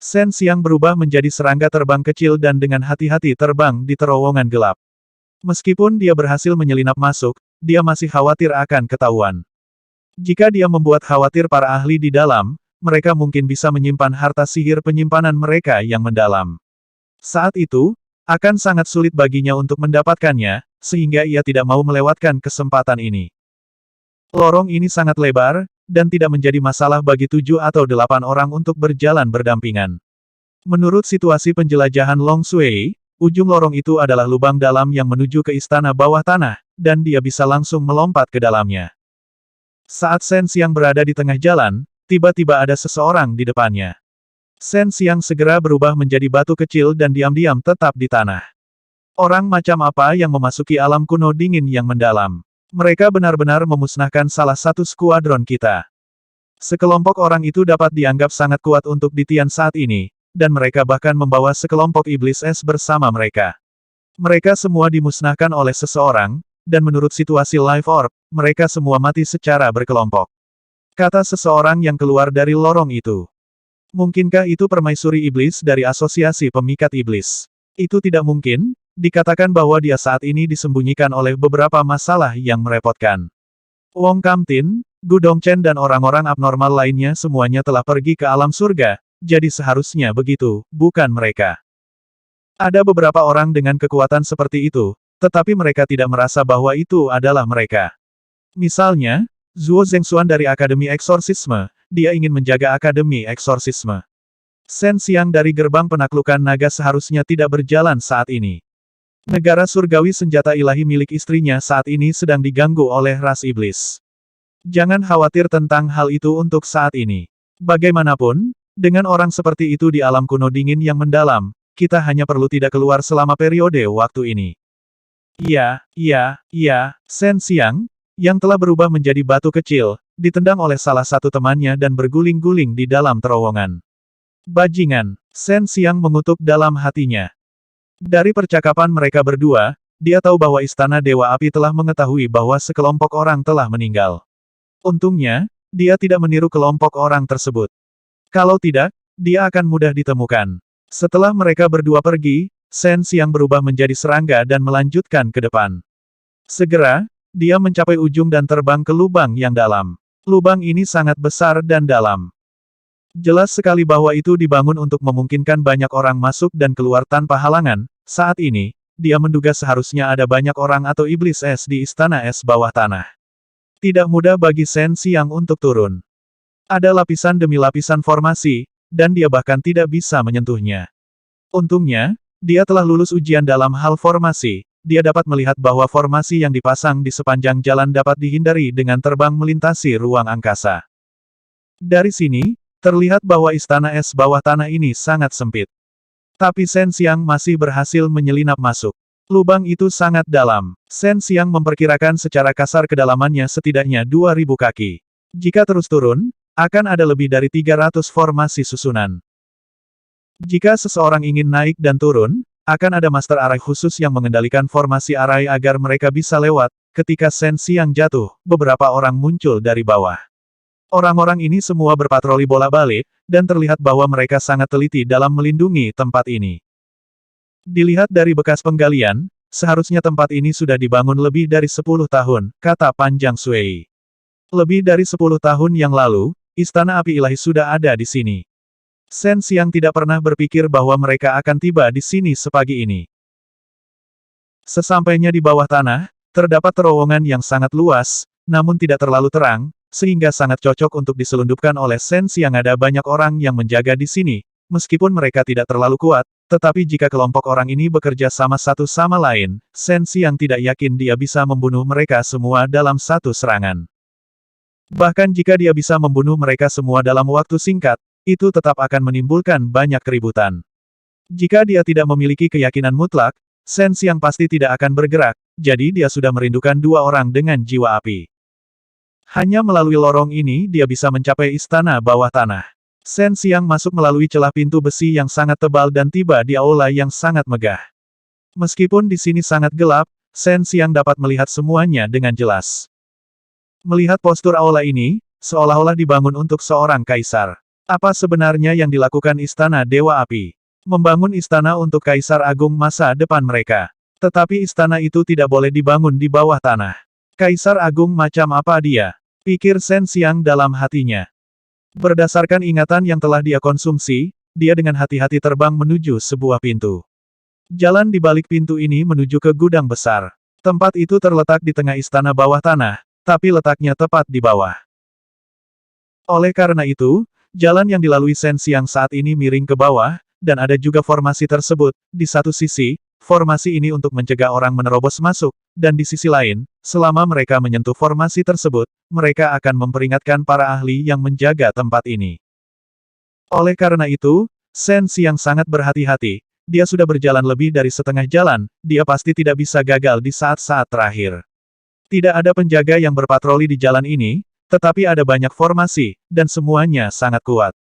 Shen Xiang berubah menjadi serangga terbang kecil dan dengan hati-hati terbang di terowongan gelap. Meskipun dia berhasil menyelinap masuk, dia masih khawatir akan ketahuan. Jika dia membuat khawatir para ahli di dalam, mereka mungkin bisa menyimpan harta sihir penyimpanan mereka yang mendalam. Saat itu, akan sangat sulit baginya untuk mendapatkannya, sehingga ia tidak mau melewatkan kesempatan ini. Lorong ini sangat lebar, dan tidak menjadi masalah bagi 7 atau 8 orang untuk berjalan berdampingan. Menurut situasi penjelajahan Long Sui, ujung lorong itu adalah lubang dalam yang menuju ke istana bawah tanah, dan dia bisa langsung melompat ke dalamnya. Saat Shen Xiang berada di tengah jalan, tiba-tiba ada seseorang di depannya. Shen Xiang segera berubah menjadi batu kecil dan diam-diam tetap di tanah. Orang macam apa yang memasuki alam kuno dingin yang mendalam? Mereka benar-benar memusnahkan salah satu skuadron kita. Sekelompok orang itu dapat dianggap sangat kuat untuk di Tian saat ini, dan mereka bahkan membawa sekelompok iblis es bersama mereka. Mereka semua dimusnahkan oleh seseorang, dan menurut situasi Life Orb, mereka semua mati secara berkelompok. Kata seseorang yang keluar dari lorong itu. Mungkinkah itu permaisuri iblis dari asosiasi pemikat iblis? Itu tidak mungkin, dikatakan bahwa dia saat ini disembunyikan oleh beberapa masalah yang merepotkan. Wong Kamtin, Gu Dongchen dan orang-orang abnormal lainnya semuanya telah pergi ke alam surga, jadi seharusnya begitu, bukan mereka. Ada beberapa orang dengan kekuatan seperti itu, tetapi mereka tidak merasa bahwa itu adalah mereka. Misalnya, Zuo Zhengxuan dari Akademi Eksorsisme, dia ingin menjaga Akademi Eksorsisme. Shen Xiang dari Gerbang Penaklukan Naga seharusnya tidak berjalan saat ini. Negara surgawi senjata ilahi milik istrinya saat ini sedang diganggu oleh ras iblis. Jangan khawatir tentang hal itu untuk saat ini. Bagaimanapun, dengan orang seperti itu di alam kuno dingin yang mendalam, kita hanya perlu tidak keluar selama periode waktu ini. Iya, Shen Xiang, yang telah berubah menjadi batu kecil, ditendang oleh salah satu temannya dan berguling-guling di dalam terowongan. Bajingan, Shen Xiang mengutuk dalam hatinya. Dari percakapan mereka berdua, dia tahu bahwa Istana Dewa Api telah mengetahui bahwa sekelompok orang telah meninggal. Untungnya, dia tidak meniru kelompok orang tersebut. Kalau tidak, dia akan mudah ditemukan. Setelah mereka berdua pergi, Shen Xiang berubah menjadi serangga dan melanjutkan ke depan. Segera, dia mencapai ujung dan terbang ke lubang yang dalam. Lubang ini sangat besar dan dalam. Jelas sekali bahwa itu dibangun untuk memungkinkan banyak orang masuk dan keluar tanpa halangan. Saat ini, dia menduga seharusnya ada banyak orang atau iblis es di istana es bawah tanah. Tidak mudah bagi Shen Xiang untuk turun. Ada lapisan demi lapisan formasi, dan dia bahkan tidak bisa menyentuhnya. Untungnya, dia telah lulus ujian dalam hal formasi. Dia dapat melihat bahwa formasi yang dipasang di sepanjang jalan dapat dihindari dengan terbang melintasi ruang angkasa. Dari sini, terlihat bahwa istana es bawah tanah ini sangat sempit. Tapi Shen Xiang masih berhasil menyelinap masuk. Lubang itu sangat dalam. Shen Xiang memperkirakan secara kasar kedalamannya setidaknya 2000 kaki. Jika terus turun, akan ada lebih dari 300 formasi susunan. Jika seseorang ingin naik dan turun, akan ada master arai khusus yang mengendalikan formasi arai agar mereka bisa lewat. Ketika Shen Xiang jatuh, beberapa orang muncul dari bawah. Orang-orang ini semua berpatroli bolak-balik, dan terlihat bahwa mereka sangat teliti dalam melindungi tempat ini. Dilihat dari bekas penggalian, seharusnya tempat ini sudah dibangun lebih dari 10 tahun, kata Panjang Sui. Lebih dari 10 tahun yang lalu, Istana Api Ilahi sudah ada di sini. Shen Xiang tidak pernah berpikir bahwa mereka akan tiba di sini sepagi ini. Sesampainya di bawah tanah, terdapat terowongan yang sangat luas, namun tidak terlalu terang, sehingga sangat cocok untuk diselundupkan oleh Shen Xiang. Ada banyak orang yang menjaga di sini, meskipun mereka tidak terlalu kuat, tetapi jika kelompok orang ini bekerja sama satu sama lain, Shen Xiang tidak yakin dia bisa membunuh mereka semua dalam satu serangan. Bahkan jika dia bisa membunuh mereka semua dalam waktu singkat, itu tetap akan menimbulkan banyak keributan. Jika dia tidak memiliki keyakinan mutlak, Shen Xiang pasti tidak akan bergerak, jadi dia sudah merindukan 2 orang dengan jiwa api. Hanya melalui lorong ini dia bisa mencapai istana bawah tanah. Shen Xiang masuk melalui celah pintu besi yang sangat tebal dan tiba di aula yang sangat megah. Meskipun di sini sangat gelap, Shen Xiang dapat melihat semuanya dengan jelas. Melihat postur aula ini, seolah-olah dibangun untuk seorang kaisar. Apa sebenarnya yang dilakukan Istana Dewa Api? Membangun istana untuk Kaisar Agung masa depan mereka. Tetapi istana itu tidak boleh dibangun di bawah tanah. Kaisar Agung macam apa dia? Pikir Shen Xiang dalam hatinya. Berdasarkan ingatan yang telah dia konsumsi, dia dengan hati-hati terbang menuju sebuah pintu. Jalan di balik pintu ini menuju ke gudang besar. Tempat itu terletak di tengah istana bawah tanah, tapi letaknya tepat di bawah. Oleh karena itu, jalan yang dilalui Shen Xiang saat ini miring ke bawah, dan ada juga formasi tersebut. Di satu sisi, formasi ini untuk mencegah orang menerobos masuk, dan di sisi lain, selama mereka menyentuh formasi tersebut, mereka akan memperingatkan para ahli yang menjaga tempat ini. Oleh karena itu, Shen Xiang sangat berhati-hati. Dia sudah berjalan lebih dari setengah jalan, dia pasti tidak bisa gagal di saat-saat terakhir. Tidak ada penjaga yang berpatroli di jalan ini, tetapi ada banyak formasi, dan semuanya sangat kuat.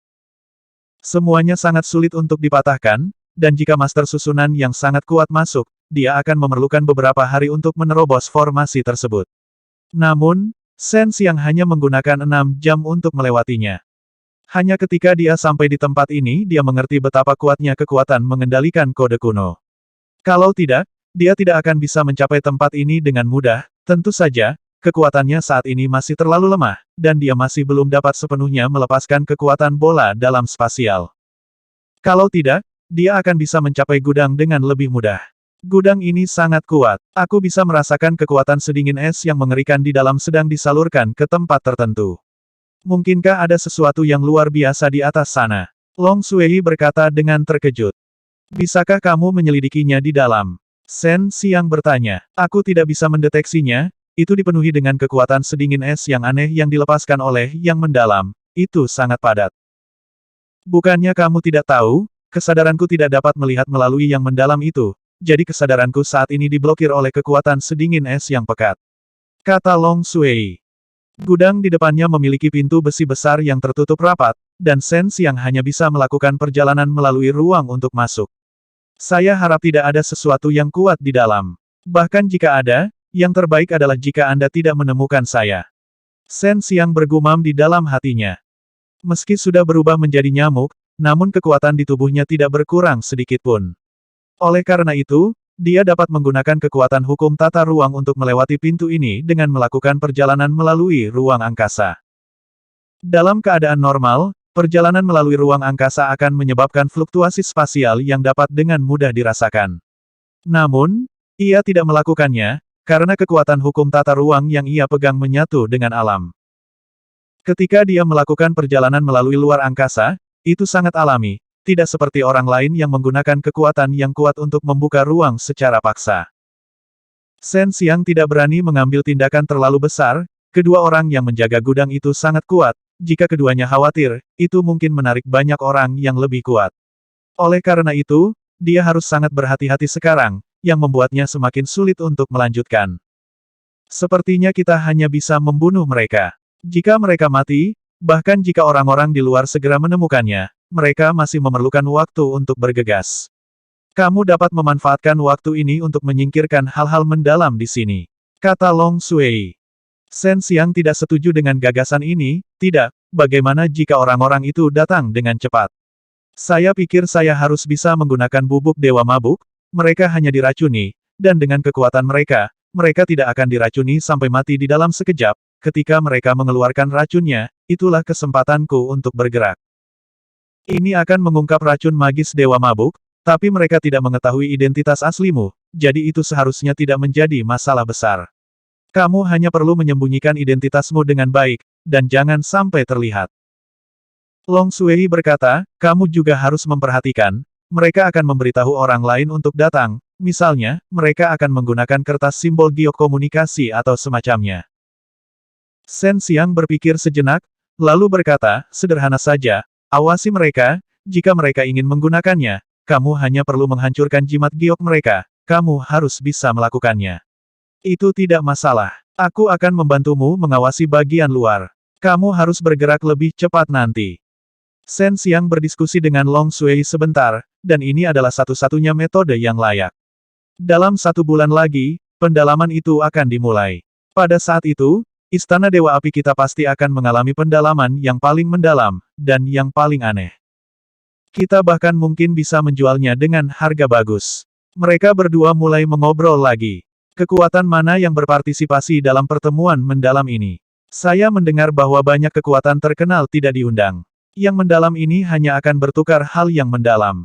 Semuanya sangat sulit untuk dipatahkan, dan jika master susunan yang sangat kuat masuk, dia akan memerlukan beberapa hari untuk menerobos formasi tersebut. Namun, Shen Xiang hanya menggunakan 6 jam untuk melewatinya. Hanya ketika dia sampai di tempat ini dia mengerti betapa kuatnya kekuatan mengendalikan kode kuno. Kalau tidak, dia tidak akan bisa mencapai tempat ini dengan mudah. Tentu saja, kekuatannya saat ini masih terlalu lemah, dan dia masih belum dapat sepenuhnya melepaskan kekuatan bola dalam spasial. Kalau tidak, dia akan bisa mencapai gudang dengan lebih mudah. Gudang ini sangat kuat. Aku bisa merasakan kekuatan sedingin es yang mengerikan di dalam sedang disalurkan ke tempat tertentu. Mungkinkah ada sesuatu yang luar biasa di atas sana? Long Sui berkata dengan terkejut. Bisakah kamu menyelidikinya di dalam? Shen Xiang bertanya. Aku tidak bisa mendeteksinya, itu dipenuhi dengan kekuatan sedingin es yang aneh yang dilepaskan oleh yang mendalam. Itu sangat padat. Bukannya kamu tidak tahu, kesadaranku tidak dapat melihat melalui yang mendalam itu, jadi kesadaranku saat ini diblokir oleh kekuatan sedingin es yang pekat. Kata Long Sui. Gudang di depannya memiliki pintu besi besar yang tertutup rapat, dan Shen Xiang hanya bisa melakukan perjalanan melalui ruang untuk masuk. Saya harap tidak ada sesuatu yang kuat di dalam. Bahkan jika ada, yang terbaik adalah jika Anda tidak menemukan saya. Shen Xiang bergumam di dalam hatinya. Meski sudah berubah menjadi nyamuk, namun kekuatan di tubuhnya tidak berkurang sedikit pun. Oleh karena itu, dia dapat menggunakan kekuatan hukum tata ruang untuk melewati pintu ini dengan melakukan perjalanan melalui ruang angkasa. Dalam keadaan normal, perjalanan melalui ruang angkasa akan menyebabkan fluktuasi spasial yang dapat dengan mudah dirasakan. Namun, ia tidak melakukannya, karena kekuatan hukum tata ruang yang ia pegang menyatu dengan alam. Ketika dia melakukan perjalanan melalui luar angkasa, itu sangat alami. Tidak seperti orang lain yang menggunakan kekuatan yang kuat untuk membuka ruang secara paksa. Shen Xiang tidak berani mengambil tindakan terlalu besar, kedua orang yang menjaga gudang itu sangat kuat, jika keduanya khawatir, itu mungkin menarik banyak orang yang lebih kuat. Oleh karena itu, dia harus sangat berhati-hati sekarang, yang membuatnya semakin sulit untuk melanjutkan. Sepertinya kita hanya bisa membunuh mereka. Jika mereka mati, bahkan jika orang-orang di luar segera menemukannya, mereka masih memerlukan waktu untuk bergegas. Kamu dapat memanfaatkan waktu ini untuk menyingkirkan hal-hal mendalam di sini. Kata Long Sui. Shen Xiang tidak setuju dengan gagasan ini, tidak, bagaimana jika orang-orang itu datang dengan cepat? Saya pikir saya harus bisa menggunakan bubuk Dewa Mabuk, mereka hanya diracuni, dan dengan kekuatan mereka, mereka tidak akan diracuni sampai mati di dalam sekejap, ketika mereka mengeluarkan racunnya, itulah kesempatanku untuk bergerak. Ini akan mengungkap racun magis Dewa Mabuk, tapi mereka tidak mengetahui identitas aslimu, jadi itu seharusnya tidak menjadi masalah besar. Kamu hanya perlu menyembunyikan identitasmu dengan baik, dan jangan sampai terlihat. Long Sui berkata, kamu juga harus memperhatikan, mereka akan memberitahu orang lain untuk datang, misalnya, mereka akan menggunakan kertas simbol giok komunikasi atau semacamnya. Shen Xiang berpikir sejenak, lalu berkata, sederhana saja, awasi mereka, jika mereka ingin menggunakannya, kamu hanya perlu menghancurkan jimat giok mereka, kamu harus bisa melakukannya. Itu tidak masalah. Aku akan membantumu mengawasi bagian luar. Kamu harus bergerak lebih cepat nanti. Shen Xiang berdiskusi dengan Long Sui sebentar, dan ini adalah satu-satunya metode yang layak. Dalam 1 bulan lagi, pendalaman itu akan dimulai. Pada saat itu, Istana Dewa Api kita pasti akan mengalami pendalaman yang paling mendalam, dan yang paling aneh. Kita bahkan mungkin bisa menjualnya dengan harga bagus. Mereka berdua mulai mengobrol lagi. Kekuatan mana yang berpartisipasi dalam pertemuan mendalam ini? Saya mendengar bahwa banyak kekuatan terkenal tidak diundang. Yang mendalam ini hanya akan bertukar hal yang mendalam.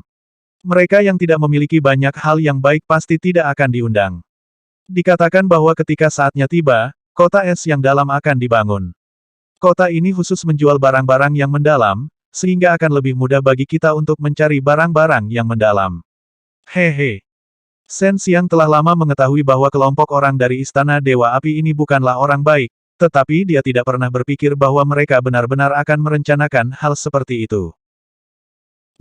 Mereka yang tidak memiliki banyak hal yang baik pasti tidak akan diundang. Dikatakan bahwa ketika saatnya tiba, kota es yang dalam akan dibangun. Kota ini khusus menjual barang-barang yang mendalam, sehingga akan lebih mudah bagi kita untuk mencari barang-barang yang mendalam. Hehe. Shen Xiang telah lama mengetahui bahwa kelompok orang dari Istana Dewa Api ini bukanlah orang baik, tetapi dia tidak pernah berpikir bahwa mereka benar-benar akan merencanakan hal seperti itu.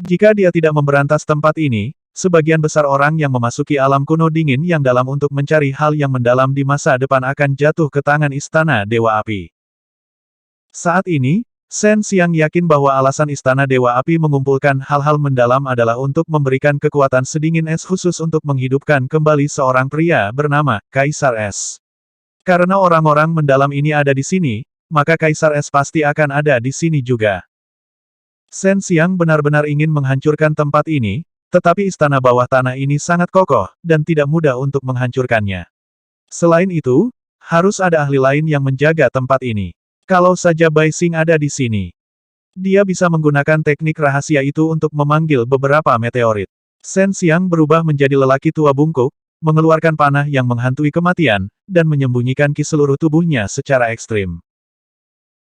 Jika dia tidak memberantas tempat ini, sebagian besar orang yang memasuki alam kuno dingin yang dalam untuk mencari hal yang mendalam di masa depan akan jatuh ke tangan Istana Dewa Api. Saat ini, Shen Xiang yakin bahwa alasan Istana Dewa Api mengumpulkan hal-hal mendalam adalah untuk memberikan kekuatan sedingin es khusus untuk menghidupkan kembali seorang pria bernama Kaisar Es. Karena orang-orang mendalam ini ada di sini, maka Kaisar Es pasti akan ada di sini juga. Shen Xiang benar-benar ingin menghancurkan tempat ini, tetapi istana bawah tanah ini sangat kokoh, dan tidak mudah untuk menghancurkannya. Selain itu, harus ada ahli lain yang menjaga tempat ini. Kalau saja Bai Xing ada di sini, dia bisa menggunakan teknik rahasia itu untuk memanggil beberapa meteorit. Shen Xiang berubah menjadi lelaki tua bungkuk, mengeluarkan panah yang menghantui kematian, dan menyembunyikan ki seluruh tubuhnya secara ekstrim.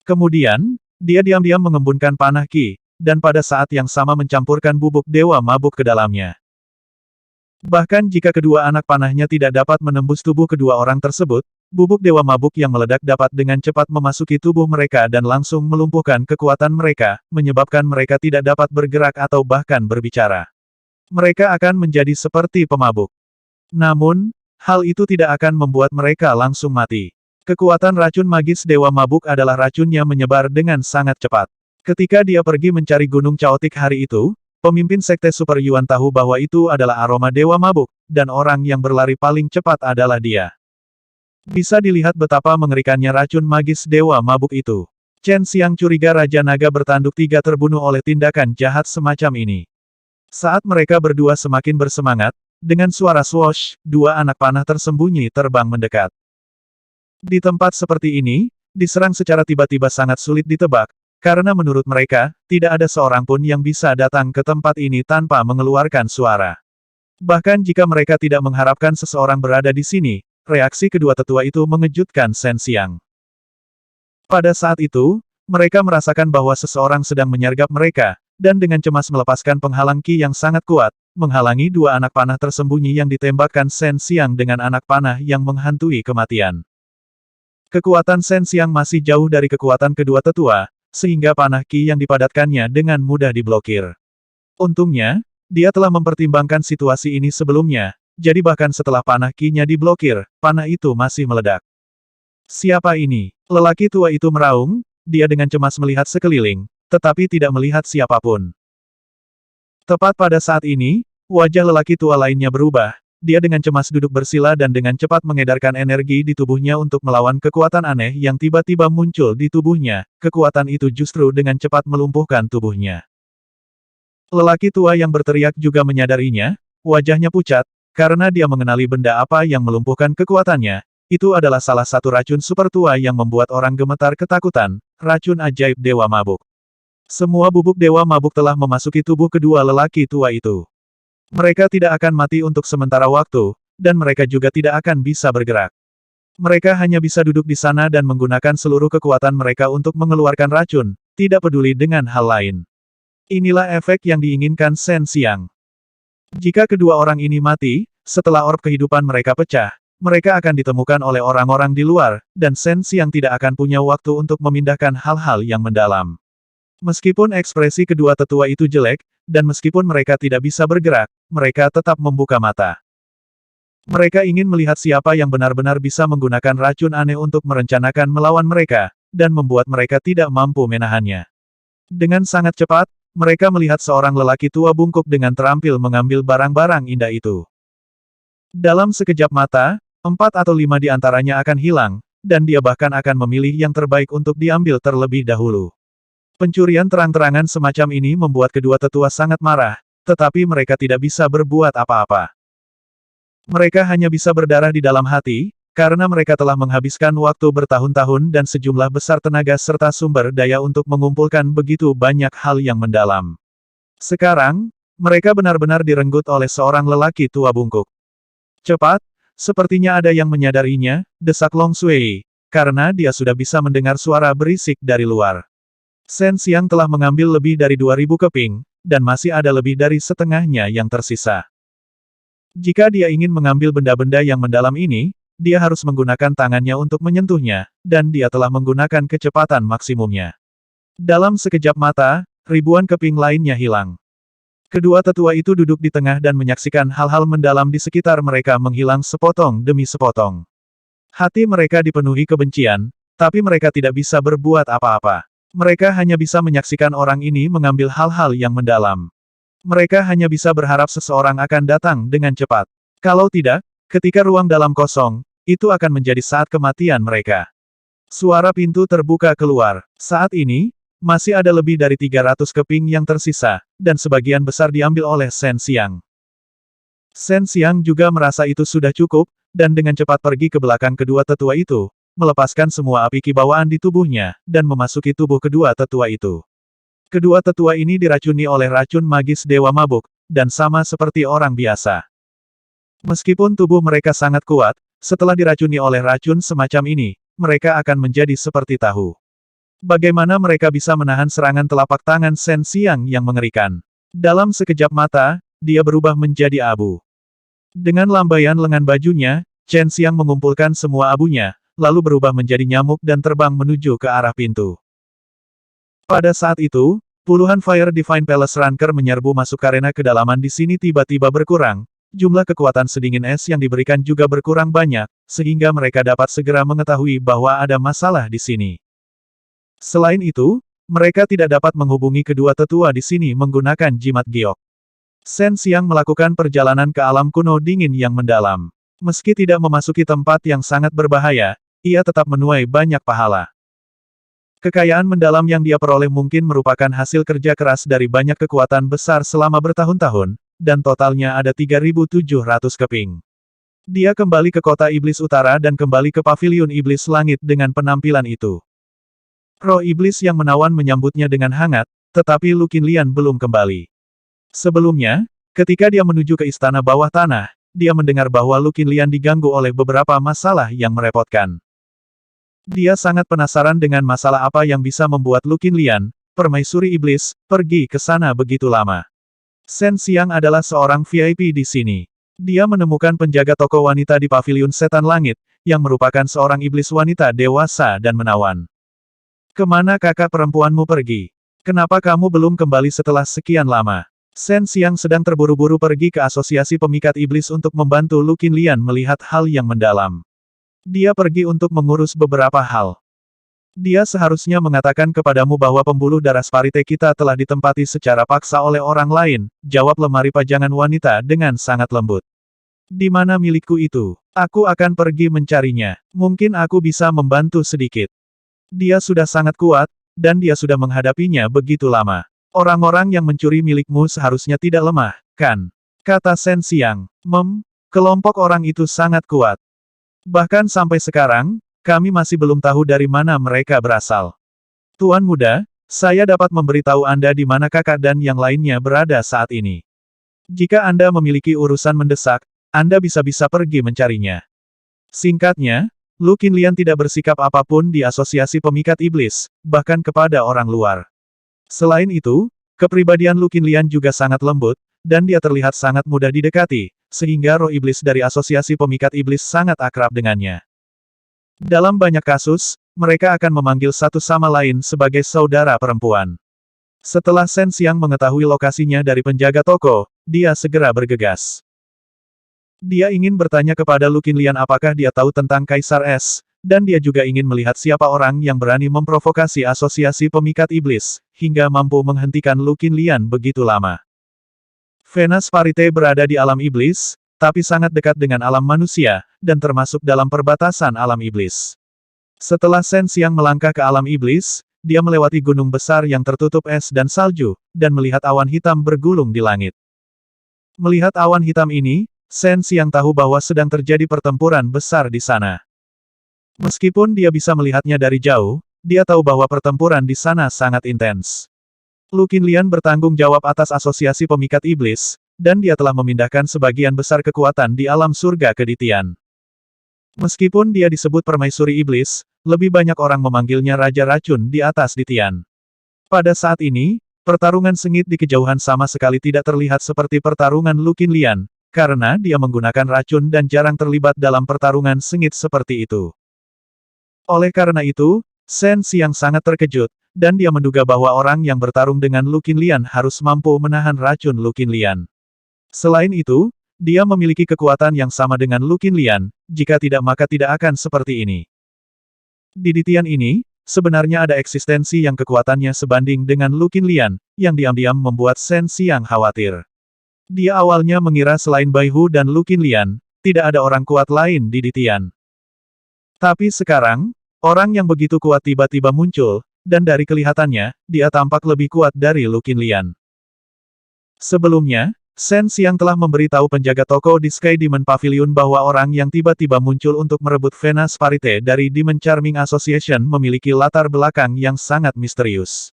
Kemudian, dia diam-diam mengembunkan panah ki, dan pada saat yang sama mencampurkan bubuk dewa mabuk ke dalamnya. Bahkan jika kedua anak panahnya tidak dapat menembus tubuh kedua orang tersebut, bubuk dewa mabuk yang meledak dapat dengan cepat memasuki tubuh mereka dan langsung melumpuhkan kekuatan mereka, menyebabkan mereka tidak dapat bergerak atau bahkan berbicara. Mereka akan menjadi seperti pemabuk. Namun, hal itu tidak akan membuat mereka langsung mati. Kekuatan racun magis dewa mabuk adalah racunnya menyebar dengan sangat cepat. Ketika dia pergi mencari Gunung Chaotic hari itu, pemimpin Sekte Super Yuan tahu bahwa itu adalah aroma dewa mabuk, dan orang yang berlari paling cepat adalah dia. Bisa dilihat betapa mengerikannya racun magis dewa mabuk itu. Chen Xiang curiga Raja Naga bertanduk tiga terbunuh oleh tindakan jahat semacam ini. Saat mereka berdua semakin bersemangat, dengan suara swoosh, dua anak panah tersembunyi terbang mendekat. Di tempat seperti ini, diserang secara tiba-tiba sangat sulit ditebak, karena menurut mereka, tidak ada seorang pun yang bisa datang ke tempat ini tanpa mengeluarkan suara. Bahkan jika mereka tidak mengharapkan seseorang berada di sini, reaksi kedua tetua itu mengejutkan Shen Xiang. Pada saat itu, mereka merasakan bahwa seseorang sedang menyergap mereka, dan dengan cemas melepaskan penghalang ki yang sangat kuat, menghalangi dua anak panah tersembunyi yang ditembakkan Shen Xiang dengan anak panah yang menghantui kematian. Kekuatan Shen Xiang masih jauh dari kekuatan kedua tetua, sehingga panah ki yang dipadatkannya dengan mudah diblokir. Untungnya, dia telah mempertimbangkan situasi ini sebelumnya, jadi bahkan setelah panah ki-nya diblokir, panah itu masih meledak. Siapa ini? Lelaki tua itu meraung, dia dengan cemas melihat sekeliling, tetapi tidak melihat siapapun. Tepat pada saat ini, wajah lelaki tua lainnya berubah, dia dengan cemas duduk bersila dan dengan cepat mengedarkan energi di tubuhnya untuk melawan kekuatan aneh yang tiba-tiba muncul di tubuhnya, kekuatan itu justru dengan cepat melumpuhkan tubuhnya. Lelaki tua yang berteriak juga menyadarinya, wajahnya pucat, karena dia mengenali benda apa yang melumpuhkan kekuatannya, itu adalah salah satu racun super tua yang membuat orang gemetar ketakutan, racun ajaib dewa mabuk. Semua bubuk dewa mabuk telah memasuki tubuh kedua lelaki tua itu. Mereka tidak akan mati untuk sementara waktu, dan mereka juga tidak akan bisa bergerak. Mereka hanya bisa duduk di sana dan menggunakan seluruh kekuatan mereka untuk mengeluarkan racun, tidak peduli dengan hal lain. Inilah efek yang diinginkan Shen Xiang. Jika kedua orang ini mati, setelah orb kehidupan mereka pecah, mereka akan ditemukan oleh orang-orang di luar, dan Shen Xiang tidak akan punya waktu untuk memindahkan hal-hal yang mendalam. Meskipun ekspresi kedua tetua itu jelek, dan meskipun mereka tidak bisa bergerak, mereka tetap membuka mata. Mereka ingin melihat siapa yang benar-benar bisa menggunakan racun aneh untuk merencanakan melawan mereka, dan membuat mereka tidak mampu menahannya. Dengan sangat cepat, mereka melihat seorang lelaki tua bungkuk dengan terampil mengambil barang-barang indah itu. Dalam sekejap mata, 4 atau 5 di antaranya akan hilang, dan dia bahkan akan memilih yang terbaik untuk diambil terlebih dahulu. Pencurian terang-terangan semacam ini membuat kedua tetua sangat marah, tetapi mereka tidak bisa berbuat apa-apa. Mereka hanya bisa berdarah di dalam hati, karena mereka telah menghabiskan waktu bertahun-tahun dan sejumlah besar tenaga serta sumber daya untuk mengumpulkan begitu banyak hal yang mendalam. Sekarang, mereka benar-benar direnggut oleh seorang lelaki tua bungkuk. Cepat, sepertinya ada yang menyadarinya, desak Long Sui, karena dia sudah bisa mendengar suara berisik dari luar. Shen Xiang telah mengambil lebih dari 2000 keping, dan masih ada lebih dari setengahnya yang tersisa. Jika dia ingin mengambil benda-benda yang mendalam ini, dia harus menggunakan tangannya untuk menyentuhnya, dan dia telah menggunakan kecepatan maksimumnya. Dalam sekejap mata, ribuan keping lainnya hilang. Kedua tetua itu duduk di tengah dan menyaksikan hal-hal mendalam di sekitar mereka menghilang sepotong demi sepotong. Hati mereka dipenuhi kebencian, tapi mereka tidak bisa berbuat apa-apa. Mereka hanya bisa menyaksikan orang ini mengambil hal-hal yang mendalam. Mereka hanya bisa berharap seseorang akan datang dengan cepat. Kalau tidak, ketika ruang dalam kosong, itu akan menjadi saat kematian mereka. Suara pintu terbuka keluar. Saat ini, masih ada lebih dari 300 keping yang tersisa, dan sebagian besar diambil oleh Shen Xiang. Shen Xiang juga merasa itu sudah cukup, dan dengan cepat pergi ke belakang kedua tetua itu, melepaskan semua api kibawaan di tubuhnya, dan memasuki tubuh kedua tetua itu. Kedua tetua ini diracuni oleh racun magis Dewa Mabuk, dan sama seperti orang biasa. Meskipun tubuh mereka sangat kuat, setelah diracuni oleh racun semacam ini, mereka akan menjadi seperti tahu. Bagaimana mereka bisa menahan serangan telapak tangan Shen Xiang yang mengerikan? Dalam sekejap mata, dia berubah menjadi abu. Dengan lambaian lengan bajunya, Shen Xiang mengumpulkan semua abunya, lalu berubah menjadi nyamuk dan terbang menuju ke arah pintu. Pada saat itu, puluhan Fire Divine Palace Ranker menyerbu masuk arena kedalaman di sini tiba-tiba berkurang, jumlah kekuatan sedingin es yang diberikan juga berkurang banyak, sehingga mereka dapat segera mengetahui bahwa ada masalah di sini. Selain itu, mereka tidak dapat menghubungi kedua tetua di sini menggunakan jimat giok. Shen Xiang melakukan perjalanan ke alam kuno dingin yang mendalam. Meski tidak memasuki tempat yang sangat berbahaya, ia tetap menuai banyak pahala. Kekayaan mendalam yang dia peroleh mungkin merupakan hasil kerja keras dari banyak kekuatan besar selama bertahun-tahun, dan totalnya ada 3.700 keping. Dia kembali ke kota Iblis Utara dan kembali ke Paviliun Iblis Langit dengan penampilan itu. Roh Iblis yang menawan menyambutnya dengan hangat, tetapi Lu Qinlian belum kembali. Sebelumnya, ketika dia menuju ke istana bawah tanah, dia mendengar bahwa Lu Qinlian diganggu oleh beberapa masalah yang merepotkan. Dia sangat penasaran dengan masalah apa yang bisa membuat Lu Qinlian, permaisuri iblis, pergi ke sana begitu lama. Shen Xiang adalah seorang VIP di sini. Dia menemukan penjaga toko wanita di Paviliun Setan Langit, yang merupakan seorang iblis wanita dewasa dan menawan. Kemana kakak perempuanmu pergi? Kenapa kamu belum kembali setelah sekian lama? Shen Xiang sedang terburu-buru pergi ke Asosiasi Pemikat Iblis untuk membantu Lu Qinlian melihat hal yang mendalam. Dia pergi untuk mengurus beberapa hal. Dia seharusnya mengatakan kepadamu bahwa pembuluh darah Sparite kita telah ditempati secara paksa oleh orang lain, jawab lemari pajangan wanita dengan sangat lembut. Di mana milikku itu? Aku akan pergi mencarinya. Mungkin aku bisa membantu sedikit. Dia sudah sangat kuat, dan dia sudah menghadapinya begitu lama. Orang-orang yang mencuri milikmu seharusnya tidak lemah, kan? Kata Shen Xiang. Kelompok orang itu sangat kuat. Bahkan sampai sekarang, kami masih belum tahu dari mana mereka berasal. Tuan Muda, saya dapat memberitahu Anda di mana kakak dan yang lainnya berada saat ini. Jika Anda memiliki urusan mendesak, Anda bisa-bisa pergi mencarinya. Singkatnya, Lu Qinlian tidak bersikap apapun di Asosiasi Pemikat Iblis, bahkan kepada orang luar. Selain itu, kepribadian Lu Qinlian juga sangat lembut, dan dia terlihat sangat mudah didekati, sehingga roh iblis dari Asosiasi Pemikat Iblis sangat akrab dengannya. Dalam banyak kasus, mereka akan memanggil satu sama lain sebagai saudara perempuan. Setelah Shen Xiang mengetahui lokasinya dari penjaga toko, dia segera bergegas. Dia ingin bertanya kepada Lu Qinlian apakah dia tahu tentang Kaisar Es, dan dia juga ingin melihat siapa orang yang berani memprovokasi Asosiasi Pemikat Iblis, hingga mampu menghentikan Lu Qinlian begitu lama. Vena Sparite berada di alam iblis, tapi sangat dekat dengan alam manusia, dan termasuk dalam perbatasan alam iblis. Setelah Shen Xiang melangkah ke alam iblis, dia melewati gunung besar yang tertutup es dan salju, dan melihat awan hitam bergulung di langit. Melihat awan hitam ini, Shen Xiang tahu bahwa sedang terjadi pertempuran besar di sana. Meskipun dia bisa melihatnya dari jauh, dia tahu bahwa pertempuran di sana sangat intens. Lu Qinlian bertanggung jawab atas asosiasi pemikat iblis, dan dia telah memindahkan sebagian besar kekuatan di alam surga ke Ditian. Meskipun dia disebut permaisuri iblis, lebih banyak orang memanggilnya Raja Racun di atas Ditian. Pada saat ini, pertarungan sengit di kejauhan sama sekali tidak terlihat seperti pertarungan Lu Qinlian, karena dia menggunakan racun dan jarang terlibat dalam pertarungan sengit seperti itu. Oleh karena itu, Shen Xiang sangat terkejut, dan dia menduga bahwa orang yang bertarung dengan Lu Qinlian harus mampu menahan racun Lu Qinlian. Selain itu, dia memiliki kekuatan yang sama dengan Lu Qinlian, jika tidak maka tidak akan seperti ini. Di Ditian ini, sebenarnya ada eksistensi yang kekuatannya sebanding dengan Lu Qinlian, yang diam-diam membuat Shen Xiang khawatir. Dia awalnya mengira selain Bai Hu dan Lu Qinlian, tidak ada orang kuat lain di Ditian. Tapi sekarang, orang yang begitu kuat tiba-tiba muncul, dan dari kelihatannya, dia tampak lebih kuat dari Lu Qinlian. Sebelumnya, Shen Xiang telah memberitahu penjaga toko di Sky Demon Pavilion bahwa orang yang tiba-tiba muncul untuk merebut Venus Parite dari Demon Charming Association memiliki latar belakang yang sangat misterius.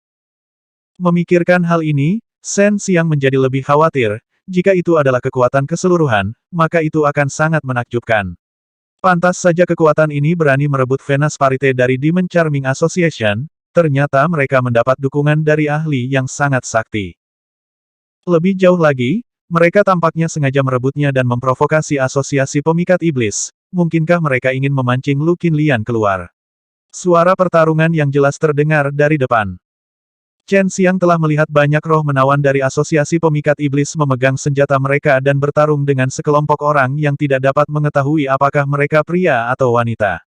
Memikirkan hal ini, Shen Xiang menjadi lebih khawatir, jika itu adalah kekuatan keseluruhan, maka itu akan sangat menakjubkan. Pantas saja kekuatan ini berani merebut Venus Parite dari Demon Charming Association, ternyata mereka mendapat dukungan dari ahli yang sangat sakti. Lebih jauh lagi, mereka tampaknya sengaja merebutnya dan memprovokasi asosiasi pemikat iblis. Mungkinkah mereka ingin memancing Lu Qinlian keluar? Suara pertarungan yang jelas terdengar dari depan. Chen Xiang telah melihat banyak roh menawan dari asosiasi pemikat iblis memegang senjata mereka dan bertarung dengan sekelompok orang yang tidak dapat mengetahui apakah mereka pria atau wanita.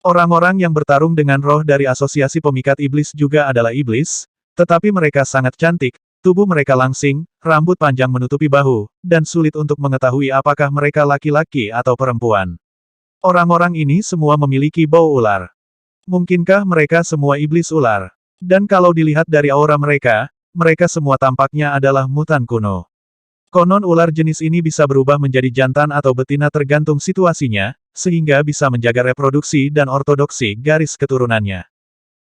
Orang-orang yang bertarung dengan roh dari asosiasi pemikat iblis juga adalah iblis, tetapi mereka sangat cantik. Tubuh mereka langsing, rambut panjang menutupi bahu, dan sulit untuk mengetahui apakah mereka laki-laki atau perempuan. Orang-orang ini semua memiliki bau ular. Mungkinkah mereka semua iblis ular? Dan kalau dilihat dari aura mereka, mereka semua tampaknya adalah mutan kuno. Konon ular jenis ini bisa berubah menjadi jantan atau betina tergantung situasinya, sehingga bisa menjaga reproduksi dan ortodoksi garis keturunannya.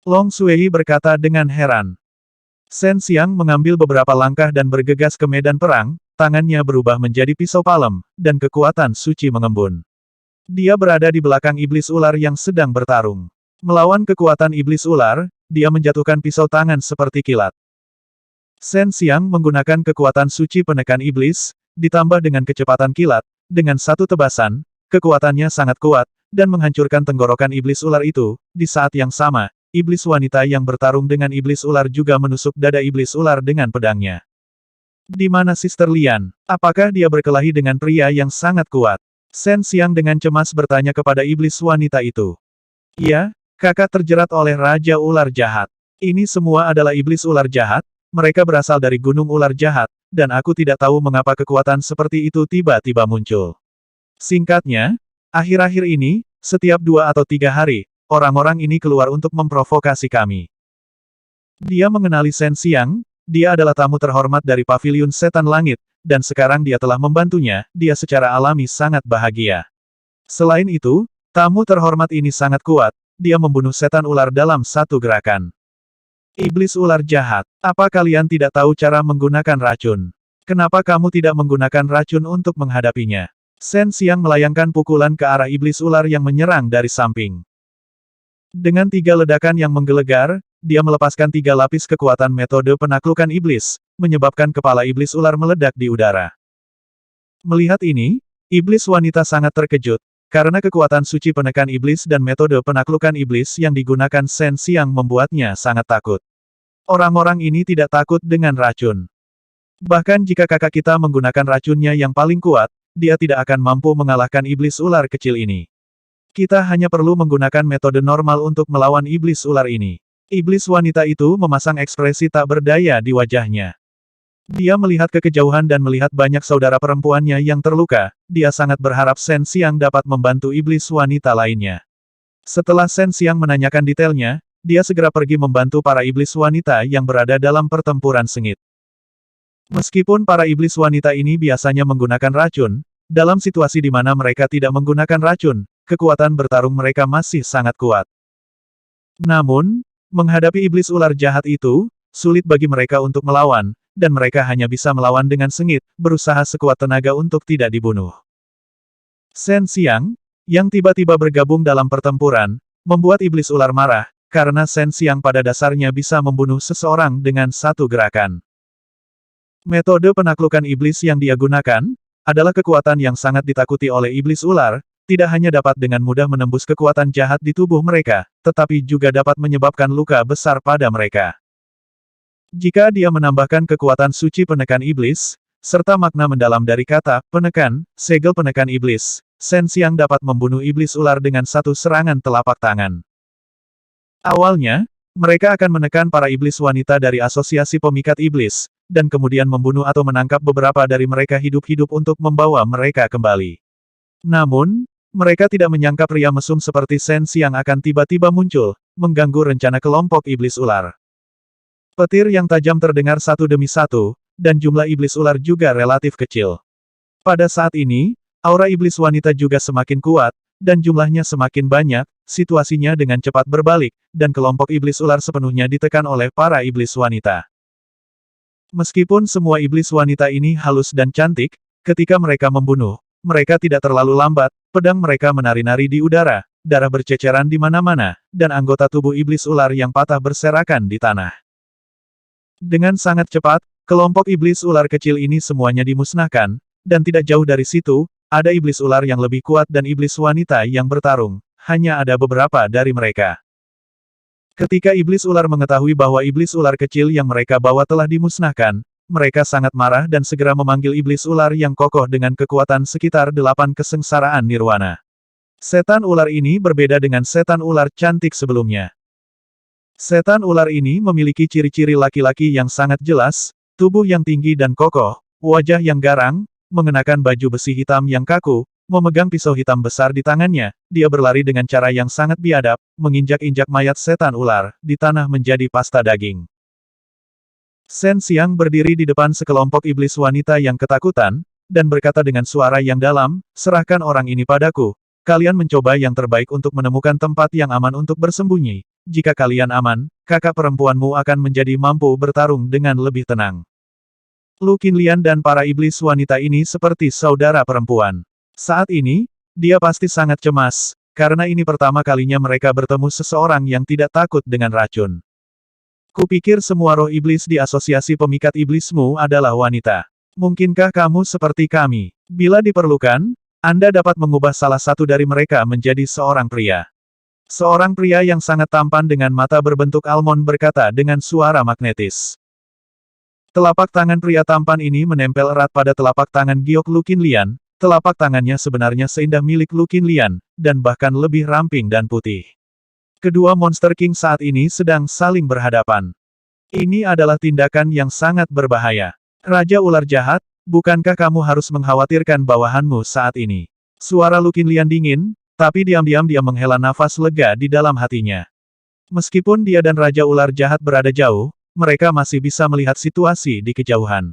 Long Sui berkata dengan heran. Shen Xiang mengambil beberapa langkah dan bergegas ke medan perang, tangannya berubah menjadi pisau palem, dan kekuatan suci mengembun. Dia berada di belakang iblis ular yang sedang bertarung. Melawan kekuatan iblis ular, dia menjatuhkan pisau tangan seperti kilat. Shen Xiang menggunakan kekuatan suci penekan iblis, ditambah dengan kecepatan kilat, dengan satu tebasan, kekuatannya sangat kuat, dan menghancurkan tenggorokan iblis ular itu. Di saat yang sama, iblis wanita yang bertarung dengan iblis ular juga menusuk dada iblis ular dengan pedangnya. Di mana Sister Lian? Apakah dia berkelahi dengan pria yang sangat kuat? Shen Xiang dengan cemas bertanya kepada iblis wanita itu. Ya, kakak terjerat oleh Raja Ular Jahat. Ini semua adalah iblis ular jahat, mereka berasal dari Gunung Ular Jahat, dan aku tidak tahu mengapa kekuatan seperti itu tiba-tiba muncul. Singkatnya, akhir-akhir ini, setiap 2 atau 3 hari, orang-orang ini keluar untuk memprovokasi kami. Dia mengenali Shen Xiang, dia adalah tamu terhormat dari Paviliun Setan Langit, dan sekarang dia telah membantunya, dia secara alami sangat bahagia. Selain itu, tamu terhormat ini sangat kuat, dia membunuh setan ular dalam satu gerakan. Iblis ular jahat, apa kalian tidak tahu cara menggunakan racun? Kenapa kamu tidak menggunakan racun untuk menghadapinya? Shen Xiang melayangkan pukulan ke arah iblis ular yang menyerang dari samping. Dengan 3 ledakan yang menggelegar, dia melepaskan 3 lapis kekuatan metode penaklukan iblis, menyebabkan kepala iblis ular meledak di udara. Melihat ini, iblis wanita sangat terkejut, karena kekuatan suci penekan iblis dan metode penaklukan iblis yang digunakan Shen Xiang membuatnya sangat takut. Orang-orang ini tidak takut dengan racun. Bahkan jika kakak kita menggunakan racunnya yang paling kuat, dia tidak akan mampu mengalahkan iblis ular kecil ini. Kita hanya perlu menggunakan metode normal untuk melawan iblis ular ini. Iblis wanita itu memasang ekspresi tak berdaya di wajahnya. Dia melihat ke kejauhan dan melihat banyak saudara perempuannya yang terluka, dia sangat berharap Shen Xiang dapat membantu iblis wanita lainnya. Setelah Shen Xiang menanyakan detailnya, dia segera pergi membantu para iblis wanita yang berada dalam pertempuran sengit. Meskipun para iblis wanita ini biasanya menggunakan racun, dalam situasi di mana mereka tidak menggunakan racun, kekuatan bertarung mereka masih sangat kuat. Namun, menghadapi iblis ular jahat itu, sulit bagi mereka untuk melawan, dan mereka hanya bisa melawan dengan sengit, berusaha sekuat tenaga untuk tidak dibunuh. Shen Xiang, yang tiba-tiba bergabung dalam pertempuran, membuat iblis ular marah, karena Shen Xiang pada dasarnya bisa membunuh seseorang dengan satu gerakan. Metode penaklukan iblis yang dia gunakan, adalah kekuatan yang sangat ditakuti oleh iblis ular, tidak hanya dapat dengan mudah menembus kekuatan jahat di tubuh mereka, tetapi juga dapat menyebabkan luka besar pada mereka. Jika dia menambahkan kekuatan suci penekan iblis, serta makna mendalam dari kata penekan, segel penekan iblis, Shen Xiang dapat membunuh iblis ular dengan satu serangan telapak tangan. Awalnya, mereka akan menekan para iblis wanita dari asosiasi pemikat iblis, dan kemudian membunuh atau menangkap beberapa dari mereka hidup-hidup untuk membawa mereka kembali. Namun, mereka tidak menyangka pria mesum seperti Shen Xiang akan tiba-tiba muncul, mengganggu rencana kelompok iblis ular. Petir yang tajam terdengar satu demi satu, dan jumlah iblis ular juga relatif kecil. Pada saat ini, aura iblis wanita juga semakin kuat, dan jumlahnya semakin banyak, situasinya dengan cepat berbalik, dan kelompok iblis ular sepenuhnya ditekan oleh para iblis wanita. Meskipun semua iblis wanita ini halus dan cantik, ketika mereka membunuh, mereka tidak terlalu lambat, pedang mereka menari-nari di udara, darah berceceran di mana-mana, dan anggota tubuh iblis ular yang patah berserakan di tanah. Dengan sangat cepat, kelompok iblis ular kecil ini semuanya dimusnahkan, dan tidak jauh dari situ, ada iblis ular yang lebih kuat dan iblis wanita yang bertarung, hanya ada beberapa dari mereka. Ketika iblis ular mengetahui bahwa iblis ular kecil yang mereka bawa telah dimusnahkan, mereka sangat marah dan segera memanggil iblis ular yang kokoh dengan kekuatan sekitar 8 kesengsaraan nirwana. Setan ular ini berbeda dengan setan ular cantik sebelumnya. Setan ular ini memiliki ciri-ciri laki-laki yang sangat jelas, tubuh yang tinggi dan kokoh, wajah yang garang, mengenakan baju besi hitam yang kaku, memegang pisau hitam besar di tangannya, dia berlari dengan cara yang sangat biadab, menginjak-injak mayat setan ular, di tanah menjadi pasta daging. Shen Xiang berdiri di depan sekelompok iblis wanita yang ketakutan, dan berkata dengan suara yang dalam, serahkan orang ini padaku, kalian mencoba yang terbaik untuk menemukan tempat yang aman untuk bersembunyi. Jika kalian aman, kakak perempuanmu akan menjadi mampu bertarung dengan lebih tenang. Lu Qinlian dan para iblis wanita ini seperti saudara perempuan. Saat ini, dia pasti sangat cemas, karena ini pertama kalinya mereka bertemu seseorang yang tidak takut dengan racun. Kupikir semua roh iblis di asosiasi pemikat iblismu adalah wanita. Mungkinkah kamu seperti kami? Bila diperlukan, Anda dapat mengubah salah satu dari mereka menjadi seorang pria. Seorang pria yang sangat tampan dengan mata berbentuk almond berkata dengan suara magnetis. Telapak tangan pria tampan ini menempel erat pada telapak tangan giok Lu Qinlian, telapak tangannya sebenarnya seindah milik Lu Qinlian, dan bahkan lebih ramping dan putih. Kedua Monster King saat ini sedang saling berhadapan. Ini adalah tindakan yang sangat berbahaya. Raja ular jahat, bukankah kamu harus mengkhawatirkan bawahanmu saat ini? Suara Lu Qinlian dingin, tapi diam-diam dia menghela nafas lega di dalam hatinya. Meskipun dia dan Raja Ular Jahat berada jauh, mereka masih bisa melihat situasi di kejauhan.